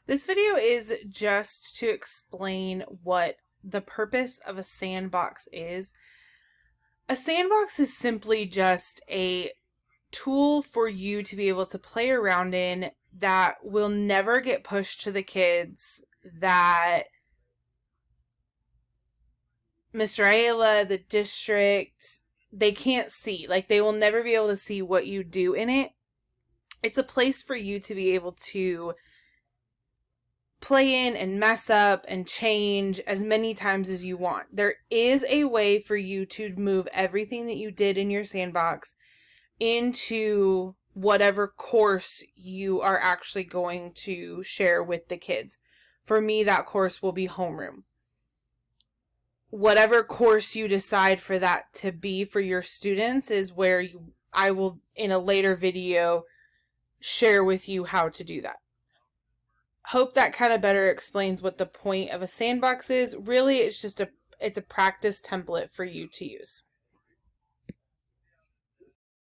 This video is just to explain what the purpose of a sandbox is. A sandbox is simply just a tool for you to be able to play around in that will never get pushed to the kids, that Mr. Ayala, the district, they can't see. Like, they will never be able to see what you do in it. It's a place for you to be able to play in and mess up and change as many times as you want. There is a way for you to move everything that you did in your sandbox into whatever course you are actually going to share with the kids. For me, that course will be homeroom. Whatever course you decide for that to be for your students is where I will, in a later video, share with you how to do that. Hope that kind of better explains what the point of a sandbox is. Really, it's a practice template for you to use.